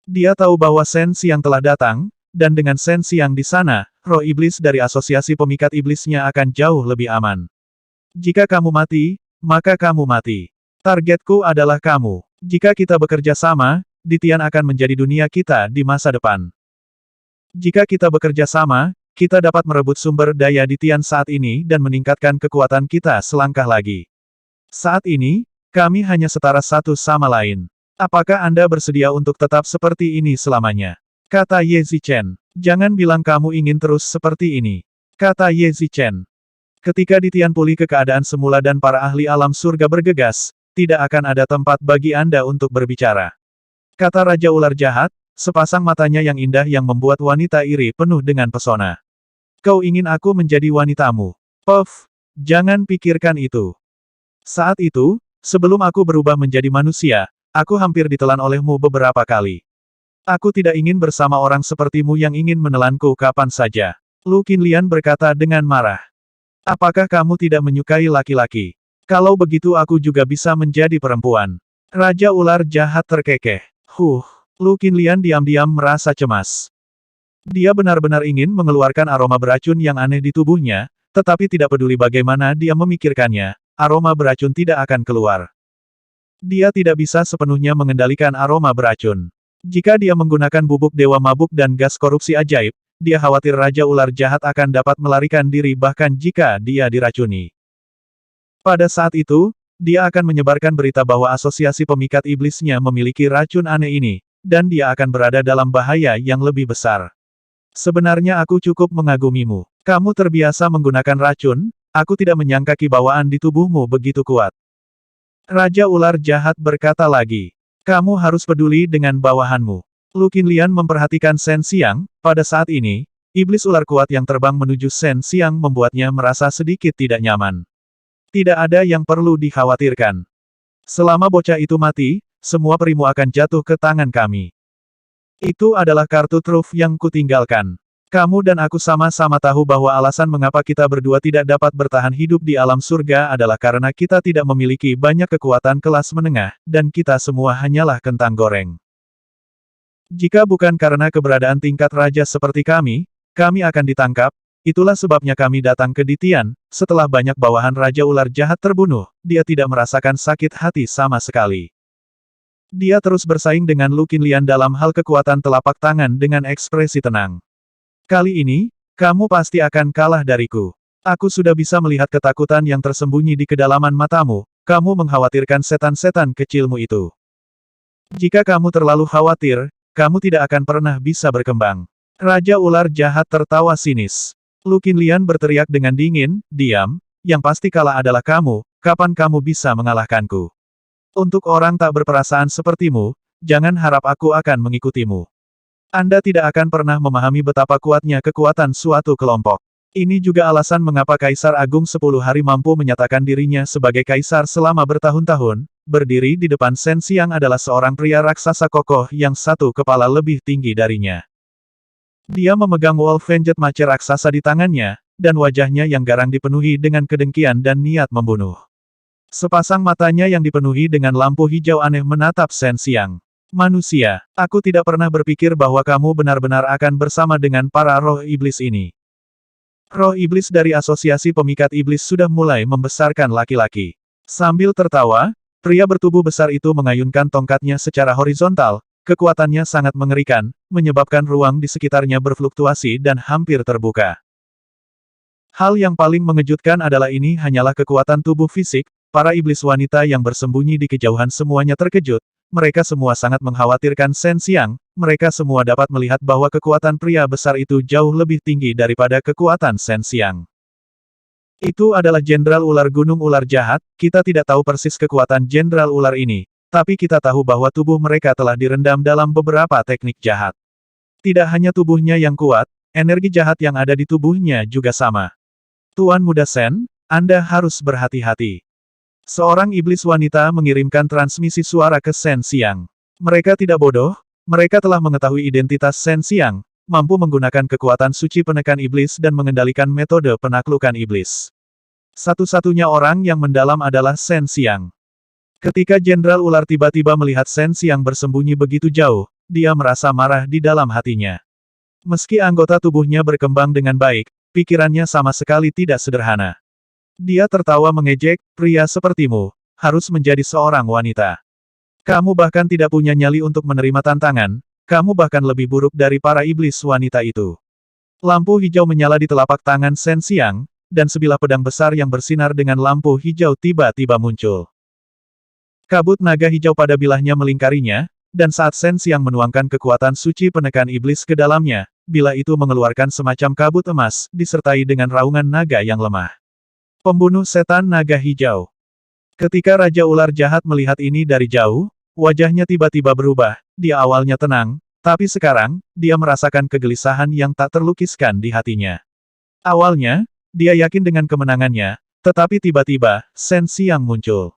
Dia tahu bahwa Shen Xiang telah datang, dan dengan Shen Xiang di sana, roh iblis dari asosiasi pemikat iblisnya akan jauh lebih aman. Jika kamu mati, maka kamu mati. Targetku adalah kamu. Jika kita bekerja sama, Ditian akan menjadi dunia kita di masa depan. Jika kita bekerja sama, kita dapat merebut sumber daya Ditian saat ini dan meningkatkan kekuatan kita selangkah lagi. Saat ini, kami hanya setara satu sama lain. Apakah Anda bersedia untuk tetap seperti ini selamanya? Kata Ye Zichen. Jangan bilang kamu ingin terus seperti ini. Kata Ye Zichen. Ketika Ditian pulih ke keadaan semula dan para ahli alam surga bergegas, tidak akan ada tempat bagi Anda untuk berbicara. Kata Raja Ular Jahat, sepasang matanya yang indah yang membuat wanita iri penuh dengan pesona. Kau ingin aku menjadi wanitamu? Puff, jangan pikirkan itu. Saat itu, sebelum aku berubah menjadi manusia, aku hampir ditelan olehmu beberapa kali. Aku tidak ingin bersama orang sepertimu yang ingin menelanku kapan saja. Lu Qinlian berkata dengan marah. Apakah kamu tidak menyukai laki-laki? Kalau begitu aku juga bisa menjadi perempuan. Raja ular jahat terkekeh. Lu Qinlian diam-diam merasa cemas. Dia benar-benar ingin mengeluarkan aroma beracun yang aneh di tubuhnya, tetapi tidak peduli bagaimana dia memikirkannya, aroma beracun tidak akan keluar. Dia tidak bisa sepenuhnya mengendalikan aroma beracun. Jika dia menggunakan bubuk dewa mabuk dan gas korupsi ajaib, dia khawatir Raja Ular Jahat akan dapat melarikan diri bahkan jika dia diracuni. Pada saat itu, dia akan menyebarkan berita bahwa asosiasi pemikat iblisnya memiliki racun aneh ini, dan dia akan berada dalam bahaya yang lebih besar. Sebenarnya aku cukup mengagumimu. Kamu terbiasa menggunakan racun, aku tidak menyangka kibawaan di tubuhmu begitu kuat. Raja Ular Jahat berkata lagi. Kamu harus peduli dengan bawahanmu. Lu Qinlian memperhatikan Shen Xiang, pada saat ini, iblis ular kuat yang terbang menuju Shen Xiang membuatnya merasa sedikit tidak nyaman. Tidak ada yang perlu dikhawatirkan. Selama bocah itu mati, semua perimu akan jatuh ke tangan kami. Itu adalah kartu truf yang kutinggalkan. Kamu dan aku sama-sama tahu bahwa alasan mengapa kita berdua tidak dapat bertahan hidup di alam surga adalah karena kita tidak memiliki banyak kekuatan kelas menengah, dan kita semua hanyalah kentang goreng. Jika bukan karena keberadaan tingkat raja seperti kami akan ditangkap, itulah sebabnya kami datang ke Ditian, setelah banyak bawahan Raja Ular Jahat terbunuh, dia tidak merasakan sakit hati sama sekali. Dia terus bersaing dengan Lu Qinlian dalam hal kekuatan telapak tangan dengan ekspresi tenang. Kali ini, kamu pasti akan kalah dariku. Aku sudah bisa melihat ketakutan yang tersembunyi di kedalaman matamu, kamu mengkhawatirkan setan-setan kecilmu itu. Jika kamu terlalu khawatir, kamu tidak akan pernah bisa berkembang. Raja Ular Jahat tertawa sinis. Lu Qinlian berteriak dengan dingin, diam, yang pasti kalah adalah kamu, kapan kamu bisa mengalahkanku? Untuk orang tak berperasaan sepertimu, jangan harap aku akan mengikutimu. Anda tidak akan pernah memahami betapa kuatnya kekuatan suatu kelompok. Ini juga alasan mengapa Kaisar Agung 10 Hari mampu menyatakan dirinya sebagai kaisar selama bertahun-tahun. Berdiri di depan Shen Xiang adalah seorang pria raksasa kokoh yang satu kepala lebih tinggi darinya. Dia memegang Wolfenjet mace raksasa di tangannya, dan wajahnya yang garang dipenuhi dengan kedengkian dan niat membunuh. Sepasang matanya yang dipenuhi dengan lampu hijau aneh menatap Shen Xiang. Manusia, aku tidak pernah berpikir bahwa kamu benar-benar akan bersama dengan para roh iblis ini. Roh iblis dari asosiasi pemikat iblis sudah mulai membesarkan laki-laki. Sambil tertawa, pria bertubuh besar itu mengayunkan tongkatnya secara horizontal, kekuatannya sangat mengerikan, menyebabkan ruang di sekitarnya berfluktuasi dan hampir terbuka. Hal yang paling mengejutkan adalah ini hanyalah kekuatan tubuh fisik, para iblis wanita yang bersembunyi di kejauhan semuanya terkejut. Mereka semua sangat mengkhawatirkan Shen Xiang, mereka semua dapat melihat bahwa kekuatan pria besar itu jauh lebih tinggi daripada kekuatan Shen Xiang. Itu adalah Jenderal Ular Gunung Ular Jahat, kita tidak tahu persis kekuatan Jenderal Ular ini, tapi kita tahu bahwa tubuh mereka telah direndam dalam beberapa teknik jahat. Tidak hanya tubuhnya yang kuat, energi jahat yang ada di tubuhnya juga sama. Tuan Muda Shen, Anda harus berhati-hati. Seorang iblis wanita mengirimkan transmisi suara ke Shen Xiang. Mereka tidak bodoh, mereka telah mengetahui identitas Shen Xiang, mampu menggunakan kekuatan suci penekan iblis dan mengendalikan metode penaklukan iblis. Satu-satunya orang yang mendalam adalah Shen Xiang. Ketika Jenderal Ular tiba-tiba melihat Shen Xiang bersembunyi begitu jauh, dia merasa marah di dalam hatinya. Meski anggota tubuhnya berkembang dengan baik, pikirannya sama sekali tidak sederhana. Dia tertawa mengejek, pria sepertimu, harus menjadi seorang wanita. Kamu bahkan tidak punya nyali untuk menerima tantangan, kamu bahkan lebih buruk dari para iblis wanita itu. Lampu hijau menyala di telapak tangan Shen Xiang, dan sebilah pedang besar yang bersinar dengan lampu hijau tiba-tiba muncul. Kabut naga hijau pada bilahnya melingkarinya, dan saat Shen Xiang menuangkan kekuatan suci penekan iblis ke dalamnya, bila itu mengeluarkan semacam kabut emas, disertai dengan raungan naga yang lemah. Pembunuh setan naga hijau. Ketika Raja Ular Jahat melihat ini dari jauh, wajahnya tiba-tiba berubah, dia awalnya tenang, tapi sekarang, dia merasakan kegelisahan yang tak terlukiskan di hatinya. Awalnya, dia yakin dengan kemenangannya, tetapi tiba-tiba, Shen Xiang muncul.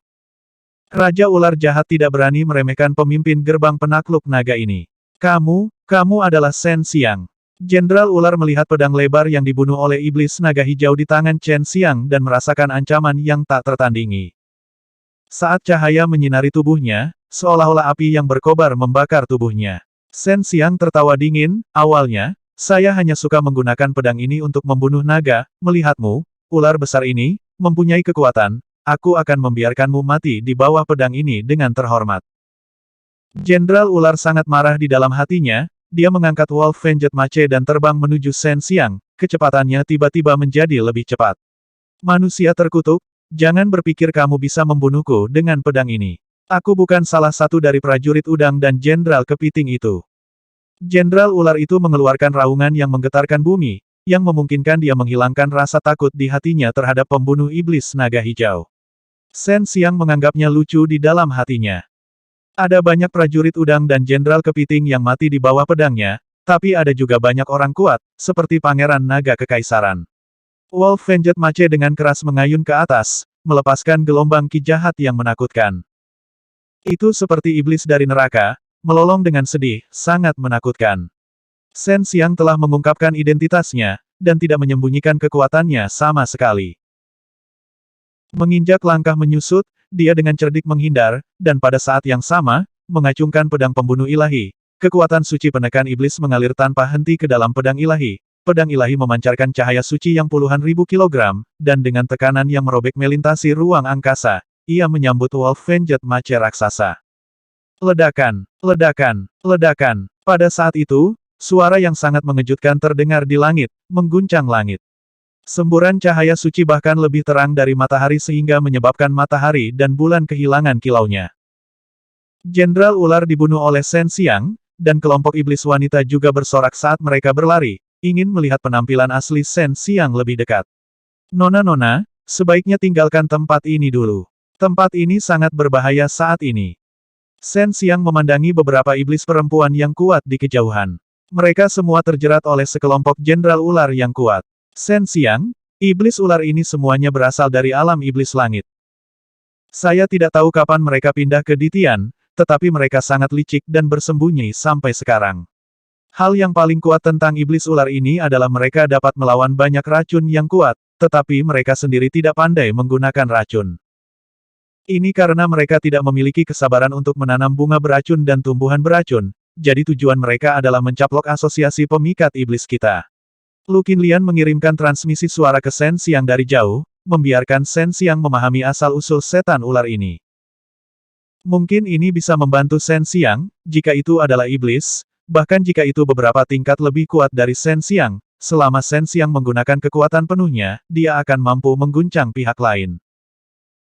Raja Ular Jahat tidak berani meremehkan pemimpin gerbang penakluk naga ini. Kamu adalah Shen Xiang. Jenderal Ular melihat pedang lebar yang dibunuh oleh iblis naga hijau di tangan Chen Xiang dan merasakan ancaman yang tak tertandingi. Saat cahaya menyinari tubuhnya, seolah-olah api yang berkobar membakar tubuhnya. Shen Xiang tertawa dingin, awalnya, saya hanya suka menggunakan pedang ini untuk membunuh naga, melihatmu, ular besar ini, mempunyai kekuatan, aku akan membiarkanmu mati di bawah pedang ini dengan terhormat. Jenderal Ular sangat marah di dalam hatinya, dia mengangkat Wolf Fanged Mace dan terbang menuju Shen Xiang, kecepatannya tiba-tiba menjadi lebih cepat. Manusia terkutuk, jangan berpikir kamu bisa membunuhku dengan pedang ini. Aku bukan salah satu dari prajurit udang dan jenderal kepiting itu. Jenderal Ular itu mengeluarkan raungan yang menggetarkan bumi, yang memungkinkan dia menghilangkan rasa takut di hatinya terhadap pembunuh iblis naga hijau. Shen Xiang menganggapnya lucu di dalam hatinya. Ada banyak prajurit udang dan jenderal kepiting yang mati di bawah pedangnya, tapi ada juga banyak orang kuat, seperti Pangeran Naga Kekaisaran. Wolf Fanged Mace dengan keras mengayun ke atas, melepaskan gelombang ki jahat yang menakutkan. Itu seperti iblis dari neraka, melolong dengan sedih, sangat menakutkan. Shen Xiang telah mengungkapkan identitasnya, dan tidak menyembunyikan kekuatannya sama sekali. Menginjak langkah menyusut, dia dengan cerdik menghindar, dan pada saat yang sama, mengacungkan pedang pembunuh ilahi. Kekuatan suci penekan iblis mengalir tanpa henti ke dalam pedang ilahi. Pedang ilahi memancarkan cahaya suci yang puluhan ribu kilogram, dan dengan tekanan yang merobek melintasi ruang angkasa, ia menyambut Wolf Fanged Mace raksasa. Ledakan, ledakan, ledakan. Pada saat itu, suara yang sangat mengejutkan terdengar di langit, mengguncang langit. Semburan cahaya suci bahkan lebih terang dari matahari sehingga menyebabkan matahari dan bulan kehilangan kilaunya. Jenderal Ular dibunuh oleh Shen Xiang, dan kelompok iblis wanita juga bersorak saat mereka berlari, ingin melihat penampilan asli Shen Xiang lebih dekat. Nona-nona, sebaiknya tinggalkan tempat ini dulu. Tempat ini sangat berbahaya saat ini. Shen Xiang memandangi beberapa iblis perempuan yang kuat di kejauhan. Mereka semua terjerat oleh sekelompok jenderal ular yang kuat. Shen Xiang, iblis ular ini semuanya berasal dari alam iblis langit. Saya tidak tahu kapan mereka pindah ke Ditian, tetapi mereka sangat licik dan bersembunyi sampai sekarang. Hal yang paling kuat tentang iblis ular ini adalah mereka dapat melawan banyak racun yang kuat, tetapi mereka sendiri tidak pandai menggunakan racun. Ini karena mereka tidak memiliki kesabaran untuk menanam bunga beracun dan tumbuhan beracun, jadi tujuan mereka adalah mencaplok asosiasi pemikat iblis kita. Lu Qinlian mengirimkan transmisi suara ke Shen Xiang dari jauh, membiarkan Shen Xiang memahami asal-usul setan ular ini. Mungkin ini bisa membantu Shen Xiang, jika itu adalah iblis, bahkan jika itu beberapa tingkat lebih kuat dari Shen Xiang, selama Shen Xiang menggunakan kekuatan penuhnya, dia akan mampu mengguncang pihak lain.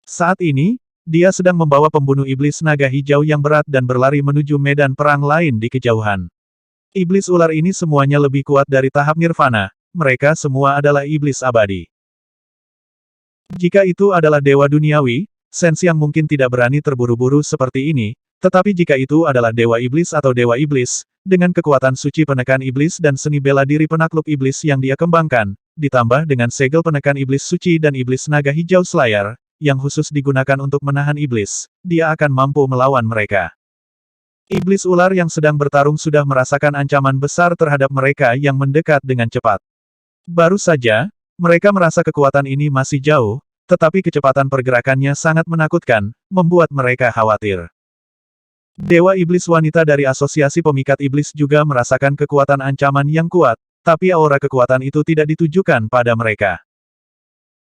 Saat ini, dia sedang membawa pembunuh iblis naga hijau yang berat dan berlari menuju medan perang lain di kejauhan. Iblis ular ini semuanya lebih kuat dari tahap nirvana, mereka semua adalah iblis abadi. Jika itu adalah dewa duniawi, Shen Xiang mungkin tidak berani terburu-buru seperti ini, tetapi jika itu adalah dewa iblis atau dewa iblis, dengan kekuatan suci penekan iblis dan seni bela diri penakluk iblis yang dia kembangkan, ditambah dengan segel penekan iblis suci dan iblis naga hijau Slayer, yang khusus digunakan untuk menahan iblis, dia akan mampu melawan mereka. Iblis ular yang sedang bertarung sudah merasakan ancaman besar terhadap mereka yang mendekat dengan cepat. Baru saja, mereka merasa kekuatan ini masih jauh, tetapi kecepatan pergerakannya sangat menakutkan, membuat mereka khawatir. Dewa iblis wanita dari asosiasi pemikat iblis juga merasakan kekuatan ancaman yang kuat, tapi aura kekuatan itu tidak ditujukan pada mereka.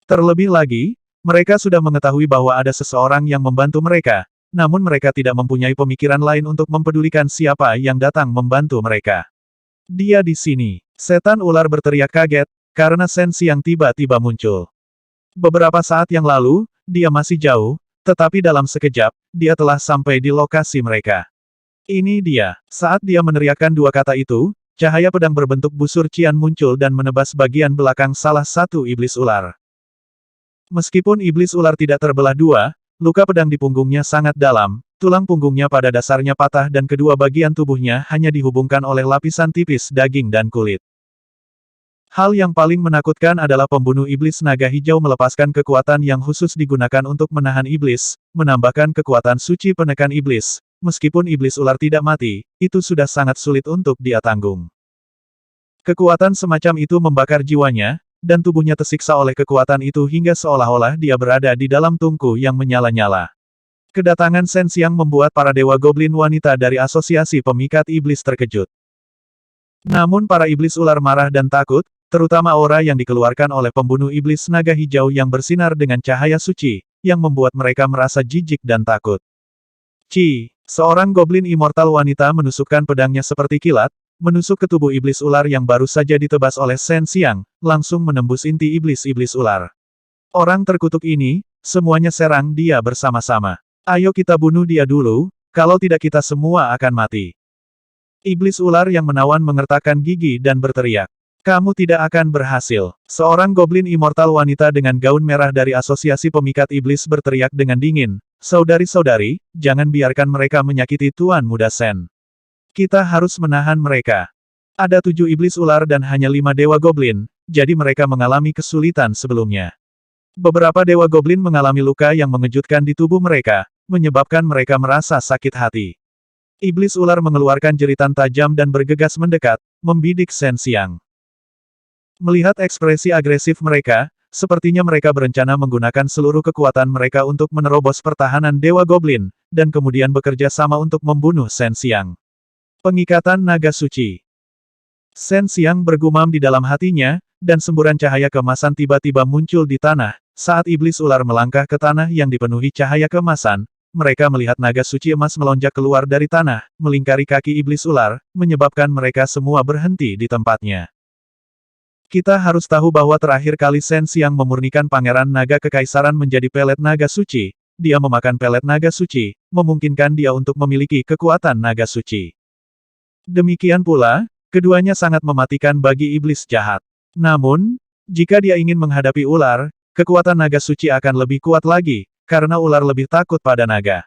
Terlebih lagi, mereka sudah mengetahui bahwa ada seseorang yang membantu mereka, namun mereka tidak mempunyai pemikiran lain untuk mempedulikan siapa yang datang membantu mereka. Dia di sini. Setan ular berteriak kaget, karena Shen Xiang tiba-tiba muncul. Beberapa saat yang lalu, dia masih jauh, tetapi dalam sekejap, dia telah sampai di lokasi mereka. Ini dia. Saat dia meneriakkan dua kata itu, cahaya pedang berbentuk busur cian muncul dan menebas bagian belakang salah satu iblis ular. Meskipun iblis ular tidak terbelah dua, luka pedang di punggungnya sangat dalam, tulang punggungnya pada dasarnya patah dan kedua bagian tubuhnya hanya dihubungkan oleh lapisan tipis daging dan kulit. Hal yang paling menakutkan adalah pembunuh iblis naga hijau melepaskan kekuatan yang khusus digunakan untuk menahan iblis, menambahkan kekuatan suci penekan iblis. Meskipun iblis ular tidak mati, itu sudah sangat sulit untuk dia tanggung. Kekuatan semacam itu membakar jiwanya, dan tubuhnya tersiksa oleh kekuatan itu hingga seolah-olah dia berada di dalam tungku yang menyala-nyala. Kedatangan Shen Xiang membuat para dewa goblin wanita dari asosiasi pemikat iblis terkejut. Namun para iblis ular marah dan takut, terutama aura yang dikeluarkan oleh pembunuh iblis naga hijau yang bersinar dengan cahaya suci, yang membuat mereka merasa jijik dan takut. Seorang goblin immortal wanita menusukkan pedangnya seperti kilat, menusuk ke tubuh iblis ular yang baru saja ditebas oleh Shen Xiang, langsung menembus inti iblis-iblis ular. Orang terkutuk ini, semuanya serang dia bersama-sama. Ayo kita bunuh dia dulu, kalau tidak kita semua akan mati. Iblis ular yang menawan mengertakkan gigi dan berteriak. Kamu tidak akan berhasil. Seorang goblin immortal wanita dengan gaun merah dari asosiasi pemikat iblis berteriak dengan dingin. Saudari-saudari, jangan biarkan mereka menyakiti Tuan Muda Shen. Kita harus menahan mereka. Ada 7 iblis ular dan hanya 5 dewa goblin, jadi mereka mengalami kesulitan sebelumnya. Beberapa dewa goblin mengalami luka yang mengejutkan di tubuh mereka, menyebabkan mereka merasa sakit hati. Iblis ular mengeluarkan jeritan tajam dan bergegas mendekat, membidik Shen Xiang. Melihat ekspresi agresif mereka, sepertinya mereka berencana menggunakan seluruh kekuatan mereka untuk menerobos pertahanan dewa goblin, dan kemudian bekerja sama untuk membunuh Shen Xiang. Pengikatan naga suci. Shen Xiang bergumam di dalam hatinya, dan semburan cahaya keemasan tiba-tiba muncul di tanah. Saat iblis ular melangkah ke tanah yang dipenuhi cahaya keemasan, mereka melihat naga suci emas melonjak keluar dari tanah, melingkari kaki iblis ular, menyebabkan mereka semua berhenti di tempatnya. Kita harus tahu bahwa terakhir kali Shen Xiang memurnikan Pangeran Naga Kekaisaran menjadi pelet naga suci, dia memakan pelet naga suci, memungkinkan dia untuk memiliki kekuatan naga suci. Demikian pula, keduanya sangat mematikan bagi iblis jahat. Namun, jika dia ingin menghadapi ular, kekuatan naga suci akan lebih kuat lagi, karena ular lebih takut pada naga.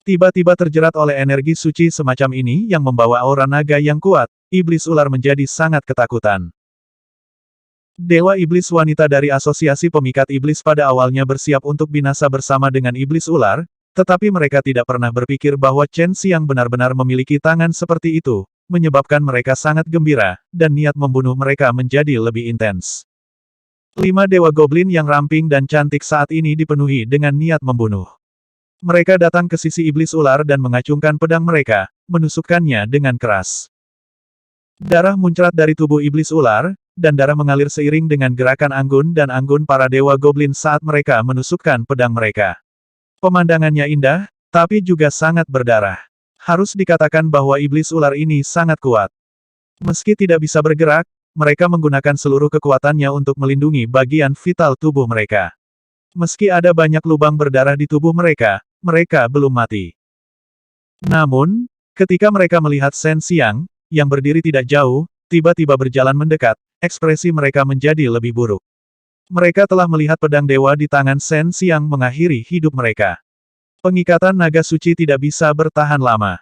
Tiba-tiba terjerat oleh energi suci semacam ini yang membawa aura naga yang kuat, iblis ular menjadi sangat ketakutan. Dewa iblis wanita dari asosiasi pemikat iblis pada awalnya bersiap untuk binasa bersama dengan iblis ular, tetapi mereka tidak pernah berpikir bahwa Shen Xiang benar-benar memiliki tangan seperti itu, menyebabkan mereka sangat gembira, dan niat membunuh mereka menjadi lebih intens. 5 dewa goblin yang ramping dan cantik saat ini dipenuhi dengan niat membunuh. Mereka datang ke sisi iblis ular dan mengacungkan pedang mereka, menusukkannya dengan keras. Darah muncrat dari tubuh iblis ular, dan darah mengalir seiring dengan gerakan anggun dan anggun para dewa goblin saat mereka menusukkan pedang mereka. Pemandangannya indah, tapi juga sangat berdarah. Harus dikatakan bahwa iblis ular ini sangat kuat. Meski tidak bisa bergerak, mereka menggunakan seluruh kekuatannya untuk melindungi bagian vital tubuh mereka. Meski ada banyak lubang berdarah di tubuh mereka, mereka belum mati. Namun, ketika mereka melihat Shen Xiang, yang berdiri tidak jauh, tiba-tiba berjalan mendekat, ekspresi mereka menjadi lebih buruk. Mereka telah melihat pedang dewa di tangan Shen Xiang mengakhiri hidup mereka. Pengikatan naga suci tidak bisa bertahan lama.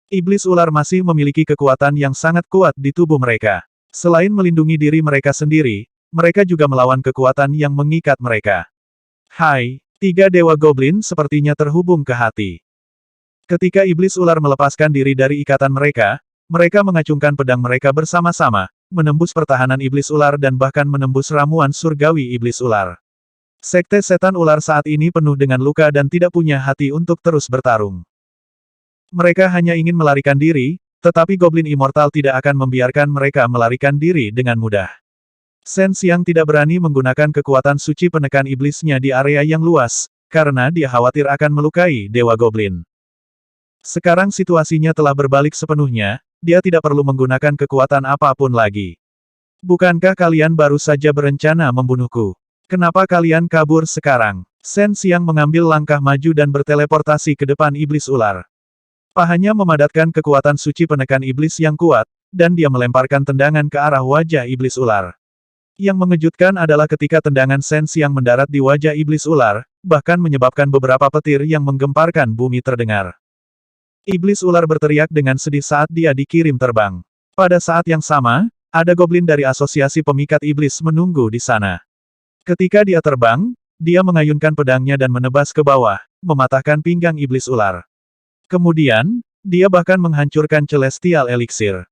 Iblis ular masih memiliki kekuatan yang sangat kuat di tubuh mereka. Selain melindungi diri mereka sendiri, mereka juga melawan kekuatan yang mengikat mereka. Hai, 3 dewa goblin sepertinya terhubung ke hati. Ketika iblis ular melepaskan diri dari ikatan mereka, mereka mengacungkan pedang mereka bersama-sama, menembus pertahanan iblis ular dan bahkan menembus ramuan surgawi iblis ular. Sekte setan ular saat ini penuh dengan luka dan tidak punya hati untuk terus bertarung. Mereka hanya ingin melarikan diri, tetapi goblin immortal tidak akan membiarkan mereka melarikan diri dengan mudah. Shen Xiang tidak berani menggunakan kekuatan suci penekan iblisnya di area yang luas, karena dia khawatir akan melukai dewa goblin. Sekarang situasinya telah berbalik sepenuhnya, dia tidak perlu menggunakan kekuatan apapun lagi. Bukankah kalian baru saja berencana membunuhku? Kenapa kalian kabur sekarang? Shen Xiang mengambil langkah maju dan berteleportasi ke depan iblis ular. Pahanya memadatkan kekuatan suci penekan iblis yang kuat, dan dia melemparkan tendangan ke arah wajah iblis ular. Yang mengejutkan adalah ketika tendangan Shen Xiang mendarat di wajah iblis ular, bahkan menyebabkan beberapa petir yang menggemparkan bumi terdengar. Iblis ular berteriak dengan sedih saat dia dikirim terbang. Pada saat yang sama, ada goblin dari asosiasi pemikat iblis menunggu di sana. Ketika dia terbang, dia mengayunkan pedangnya dan menebas ke bawah, mematahkan pinggang iblis ular. Kemudian, dia bahkan menghancurkan Celestial Elixir.